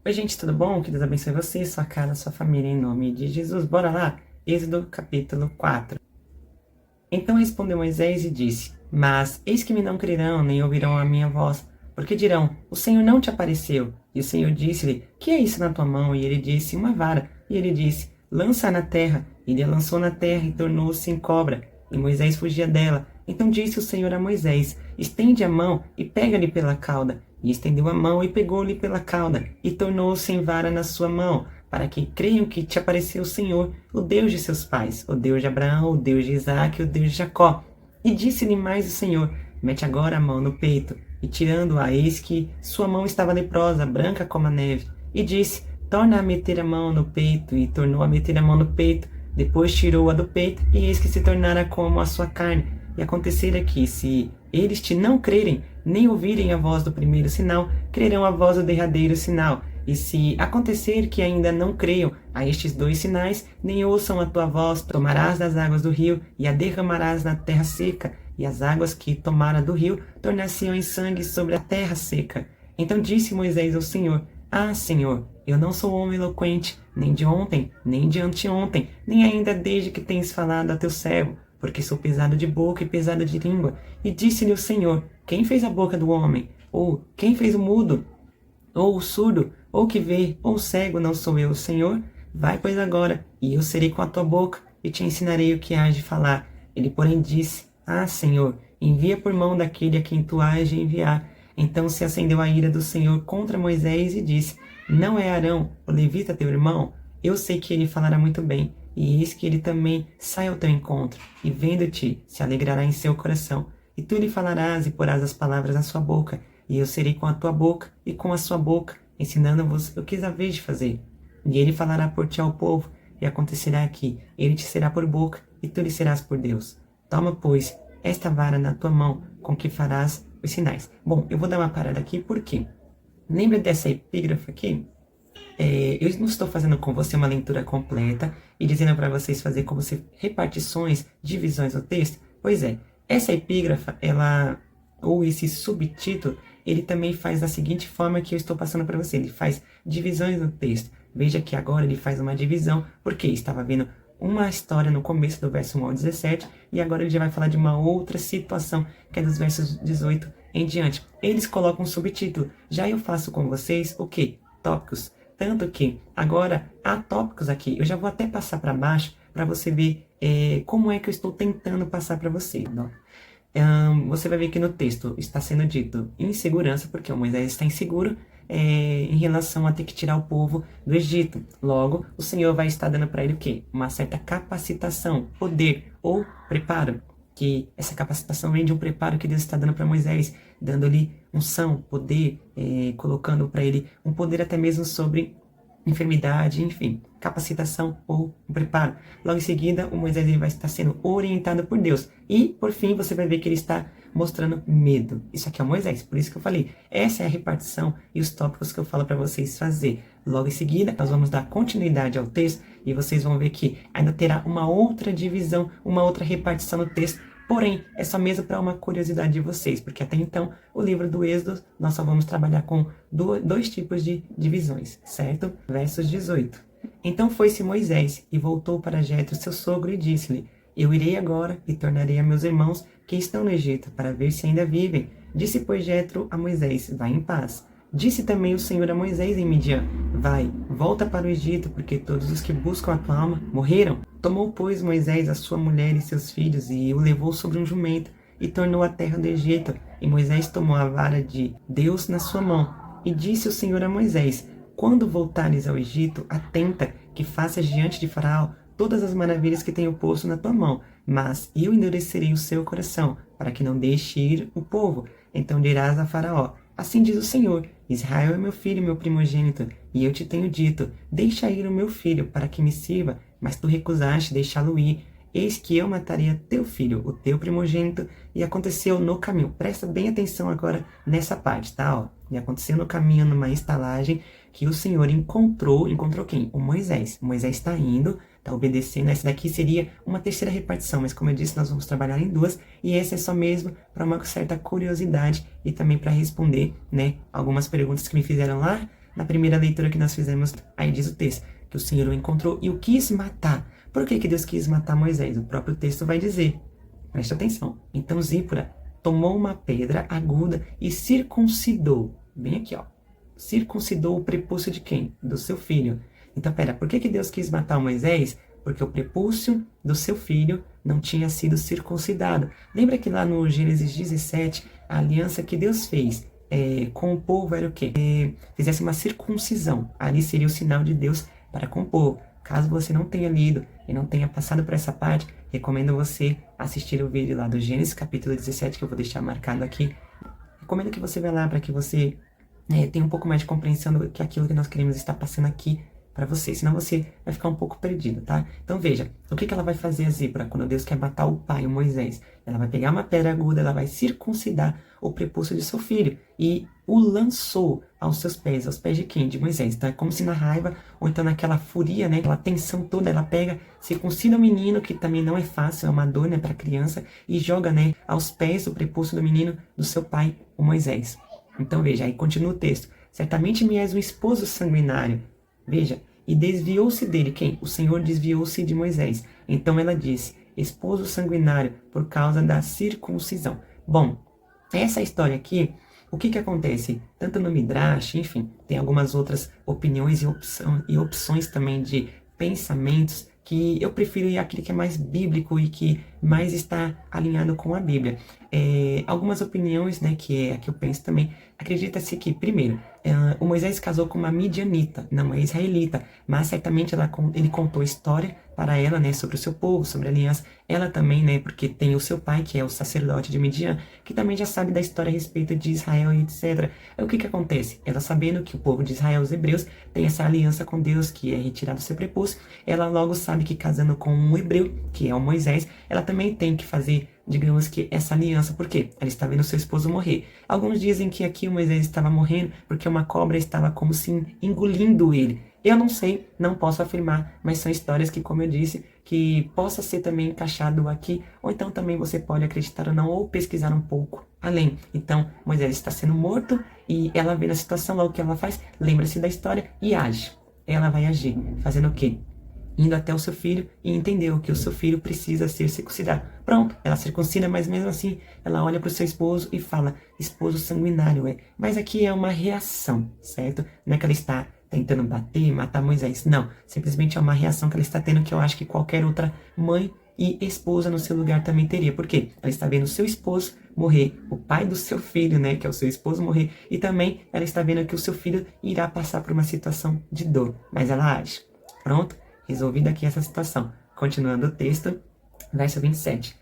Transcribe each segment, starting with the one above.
Oi, gente, tudo bom? Que Deus abençoe você, sua casa, sua família, em nome de Jesus. Bora lá? Êxodo capítulo 4. Então respondeu Moisés e disse: Mas eis que me não crerão, nem ouvirão a minha voz, porque dirão: O Senhor não te apareceu. E o Senhor disse-lhe: Que é isso na tua mão? E ele disse: Uma vara. E ele disse: Lança na terra. E ele a lançou na terra e tornou-se em cobra. E Moisés fugia dela. Então disse o Senhor a Moisés: Estende a mão e pega-lhe pela cauda. E estendeu a mão e pegou-lhe pela cauda, e tornou-se em vara na sua mão, para que creiam que te apareceu o Senhor, o Deus de seus pais, o Deus de Abraão, o Deus de Isaque, o Deus de Jacó. E disse-lhe mais o Senhor: Mete agora a mão no peito. E tirando-a, eis que sua mão estava leprosa, branca como a neve. E disse: Torna a meter a mão no peito. E tornou a meter a mão no peito. Depois tirou-a do peito, e eis que se tornara como a sua carne. E acontecerá que, se eles te não crerem, nem ouvirem a voz do primeiro sinal, crerão a voz do derradeiro sinal. E se acontecer que ainda não creiam a estes dois sinais, nem ouçam a tua voz, tomarás das águas do rio e a derramarás na terra seca, e as águas que tomara do rio tornar-se-ão em sangue sobre a terra seca. Então disse Moisés ao Senhor: Ah, Senhor, eu não sou homem eloquente, nem de ontem, nem de anteontem, nem ainda desde que tens falado a teu servo, porque sou pesado de boca e pesado de língua. E disse-lhe o Senhor: Quem fez a boca do homem? Ou quem fez o mudo? Ou o surdo? Ou que vê? Ou o cego? Não sou eu, o Senhor? Vai, pois, agora, e eu serei com a tua boca, e te ensinarei o que hás de falar. Ele, porém, disse: Ah, Senhor, envia por mão daquele a quem tu hás de enviar. Então se acendeu a ira do Senhor contra Moisés e disse: Não é Arão, o levita teu irmão? Eu sei que ele falará muito bem, e eis que ele também sai ao teu encontro, e vendo-te, se alegrará em seu coração. E tu lhe falarás e porás as palavras na sua boca, e eu serei com a tua boca e com a sua boca, ensinando-vos o que haveis de fazer. E ele falará por ti ao povo, e acontecerá que ele te será por boca, e tu lhe serás por Deus. Toma, pois, esta vara na tua mão, com que farás os sinais. Bom, eu vou dar uma parada aqui, porque lembra dessa epígrafe aqui? Eu não estou fazendo com você uma leitura completa e dizendo para vocês fazer como se repartições, divisões no texto. Pois é, essa epígrafe, ou esse subtítulo, ele também faz da seguinte forma que eu estou passando para você. Ele faz divisões no texto. Veja que agora ele faz uma divisão, porque estava vendo uma história no começo do verso 1 ao 17, e agora ele já vai falar de uma outra situação, que é dos versos 18 em diante. Eles colocam um subtítulo. Já eu faço com vocês o quê? Tópicos. Tanto que agora há tópicos aqui. Eu já vou até passar para baixo para você ver como é que eu estou tentando passar para você. Você vai ver que no texto está sendo dito insegurança, porque o Moisés está inseguro em relação a ter que tirar o povo do Egito. Logo, o Senhor vai estar dando para ele o quê? Uma certa capacitação, poder ou preparo. Que essa capacitação vem de um preparo que Deus está dando para Moisés, dando-lhe unção, poder, colocando para ele um poder até mesmo sobre enfermidade, enfim, capacitação ou um preparo. Logo em seguida, o Moisés ele vai estar sendo orientado por Deus. E, por fim, você vai ver que ele está mostrando medo. Isso aqui é o Moisés, por isso que eu falei. Essa é a repartição e os tópicos que eu falo para vocês fazer. Logo em seguida, nós vamos dar continuidade ao texto e vocês vão ver que ainda terá uma outra divisão, uma outra repartição no texto. Porém, é só mesmo para uma curiosidade de vocês, porque até então, o livro do Êxodo, nós só vamos trabalhar com dois tipos de divisões, certo? Versos 18. Então foi-se Moisés e voltou para Jetro, seu sogro, e disse-lhe: Eu irei agora e tornarei a meus irmãos que estão no Egito, para ver se ainda vivem. Disse, pois, Jetro a Moisés: Vai em paz. Disse também o Senhor a Moisés em Midian: Vai, volta para o Egito, porque todos os que buscam a tua alma morreram. Tomou, pois, Moisés a sua mulher e seus filhos, e o levou sobre um jumento, e tornou a terra do Egito. E Moisés tomou a vara de Deus na sua mão. E disse o Senhor a Moisés: Quando voltares ao Egito, atenta que faças diante de Faraó todas as maravilhas que tenho posto na tua mão, mas eu endurecerei o seu coração, para que não deixe ir o povo. Então dirás a Faraó: Assim diz o Senhor: Israel é meu filho, meu primogênito, e eu te tenho dito: Deixa ir o meu filho, para que me sirva, mas tu recusaste deixá-lo ir. Eis que eu mataria teu filho, o teu primogênito. E aconteceu no caminho. Presta bem atenção agora nessa parte, tá? Ó. E aconteceu no caminho, numa estalagem, que o Senhor encontrou quem? O Moisés. O Moisés está indo, está obedecendo. Essa daqui seria uma terceira repartição, mas como eu disse, nós vamos trabalhar em duas. E essa é só mesmo para uma certa curiosidade e também para responder, né, algumas perguntas que me fizeram lá na primeira leitura que nós fizemos, aí diz o texto, que o Senhor o encontrou e o quis matar. Por que Deus quis matar Moisés? O próprio texto vai dizer. Preste atenção. Então Zípora tomou uma pedra aguda e circuncidou. Bem aqui, ó. Circuncidou o prepúcio de quem? Do seu filho. Então, por que Deus quis matar Moisés? Porque o prepúcio do seu filho não tinha sido circuncidado. Lembra que lá no Gênesis 17, a aliança que Deus fez com o povo era o quê? Fizesse uma circuncisão. Ali seria o sinal de Deus para com o povo. Caso você não tenha lido e não tenha passado por essa parte, recomendo você assistir o vídeo lá do Gênesis capítulo 17, que eu vou deixar marcado aqui. Recomendo que você vá lá para que você tenha um pouco mais de compreensão do que aquilo que nós queremos estar passando aqui para você, senão você vai ficar um pouco perdido, tá? Então veja, o que ela vai fazer a Zípora quando Deus quer matar o pai, o Moisés? Ela vai pegar uma pedra aguda, ela vai circuncidar o prepúcio de seu filho e o lançou aos seus pés de quem? De Moisés. Então é como se na raiva, ou então naquela furia, né, aquela tensão toda, ela pega, circuncida o menino, que também não é fácil, é uma dor, né, para criança, e joga, né, aos pés do prepúcio do menino do seu pai, o Moisés. Então veja, aí continua o texto. Certamente me és um esposo sanguinário. Veja, e desviou-se dele. Quem? O Senhor desviou-se de Moisés. Então ela disse, esposo sanguinário, por causa da circuncisão. Bom, essa história aqui, o que acontece? Tanto no Midrash, enfim, tem algumas outras opiniões e opções também de pensamentos que eu prefiro ir aquele que é mais bíblico e que mais está alinhado com a Bíblia. Algumas opiniões, né, que é a que eu penso também, acredita-se que, primeiro, o Moisés casou com uma midianita, não é israelita, mas certamente ele contou história para ela, né, sobre o seu povo, sobre a aliança. Ela também, né, porque tem o seu pai, que é o sacerdote de Midian, que também já sabe da história a respeito de Israel e etc. Aí, o que acontece? Ela sabendo que o povo de Israel, os hebreus, tem essa aliança com Deus, que é retirado do seu prepúcio, ela logo sabe que casando com um hebreu, que é o Moisés, ela também tem que fazer, digamos que, essa aliança. Por quê? Ela está vendo seu esposo morrer. Alguns dizem que aqui o Moisés estava morrendo porque uma cobra estava como se engolindo ele. Eu não sei, não posso afirmar, mas são histórias que, como eu disse, que possa ser também encaixado aqui, ou então também você pode acreditar ou não, ou pesquisar um pouco além. Então, Moisés está sendo morto e ela vê a situação, logo que ela faz, lembra-se da história e age. Ela vai agir, fazendo o quê? Indo até o seu filho e entendeu que o seu filho precisa ser circuncidado. Pronto, ela circuncida, mas mesmo assim, ela olha para o seu esposo e fala, esposo sanguinário, Mas aqui é uma reação, certo? Não é que ela está tentando bater, matar Moisés. Não, simplesmente é uma reação que ela está tendo que eu acho que qualquer outra mãe e esposa no seu lugar também teria. Por quê? Ela está vendo o seu esposo morrer, o pai do seu filho, né, que é o seu esposo morrer, e também ela está vendo que o seu filho irá passar por uma situação de dor, mas ela age. Pronto? Resolvida aqui essa situação. Continuando o texto, verso 27.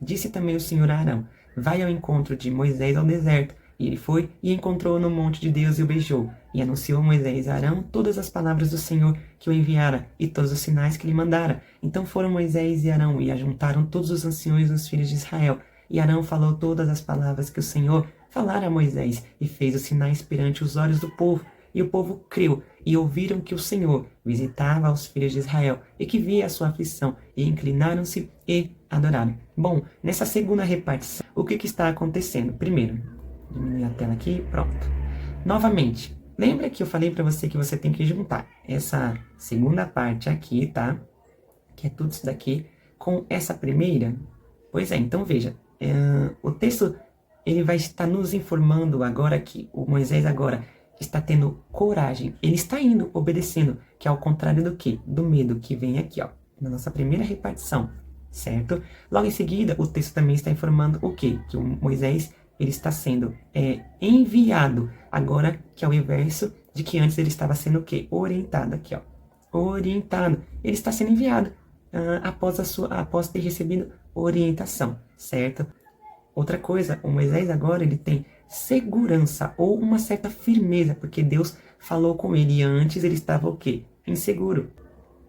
Disse também o Senhor a Arão, vai ao encontro de Moisés ao deserto. E ele foi e encontrou-o no monte de Deus e o beijou. E anunciou a Moisés a Arão todas as palavras do Senhor que o enviara e todos os sinais que lhe mandara. Então foram Moisés e Arão e ajuntaram todos os anciões dos filhos de Israel. E Arão falou todas as palavras que o Senhor falara a Moisés e fez os sinais perante os olhos do povo. E o povo creu, e ouviram que o Senhor visitava os filhos de Israel, e que via a sua aflição, e inclinaram-se e adoraram. Bom, nessa segunda repartição, o que está acontecendo? Primeiro, diminuir a tela aqui, pronto. Novamente, lembra que eu falei para você que você tem que juntar essa segunda parte aqui, tá? Que é tudo isso daqui, com essa primeira? Pois é, então veja, o texto, ele vai estar nos informando agora que o Moisés agora está tendo coragem, ele está indo, obedecendo, que é ao contrário do quê? Do medo, que vem aqui, ó, na nossa primeira repartição, certo? Logo em seguida, o texto também está informando o quê? Que o Moisés, ele está sendo enviado, agora que é o inverso de que antes ele estava sendo o quê? Orientado, aqui, ó, orientado, ele está sendo enviado após ter recebido orientação, certo? Outra coisa, o Moisés agora ele tem segurança ou uma certa firmeza, porque Deus falou com ele e antes ele estava o quê? Inseguro.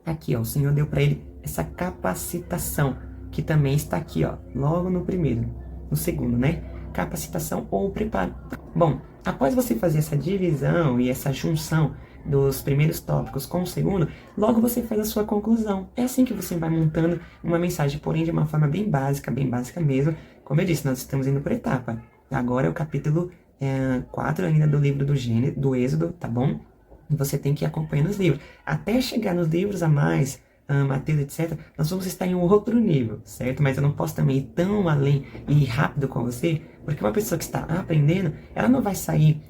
Aqui, ó, o Senhor deu para ele essa capacitação, que também está aqui, ó, logo no segundo, né? Capacitação ou preparo. Bom, após você fazer essa divisão e essa junção dos primeiros tópicos com o segundo, logo você faz a sua conclusão. É assim que você vai montando uma mensagem, porém de uma forma bem básica mesmo. Como eu disse, nós estamos indo por etapa. Agora é o capítulo 4 ainda do livro do Êxodo, tá bom? E você tem que ir acompanhando os livros. Até chegar nos livros a mais, Mateus, etc., nós vamos estar em um outro nível, certo? Mas eu não posso também ir tão além e ir rápido com você, porque uma pessoa que está aprendendo, ela não vai sair,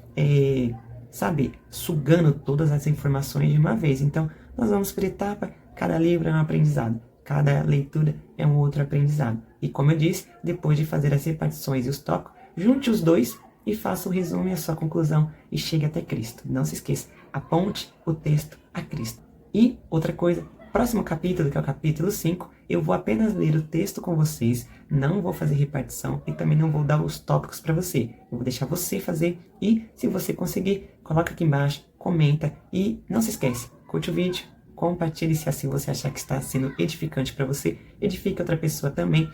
sabe, sugando todas as informações de uma vez. Então, nós vamos por etapa, cada livro é um aprendizado, cada leitura é um outro aprendizado. E como eu disse, depois de fazer as repartições e os tópicos, junte os dois e faça o resumo e a sua conclusão e chegue até Cristo. Não se esqueça, aponte o texto a Cristo. E outra coisa, próximo capítulo, que é o capítulo 5, eu vou apenas ler o texto com vocês, não vou fazer repartição e também não vou dar os tópicos para você. Eu vou deixar você fazer e, se você conseguir, coloca aqui embaixo, comenta e não se esquece, curte o vídeo, compartilhe se assim você achar que está sendo edificante para você, edifique outra pessoa também.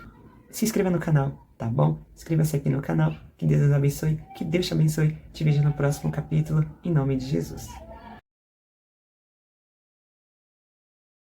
Se inscreva no canal, tá bom? Inscreva-se aqui no canal, que Deus nos abençoe, que Deus te abençoe. Te vejo no próximo capítulo, em nome de Jesus.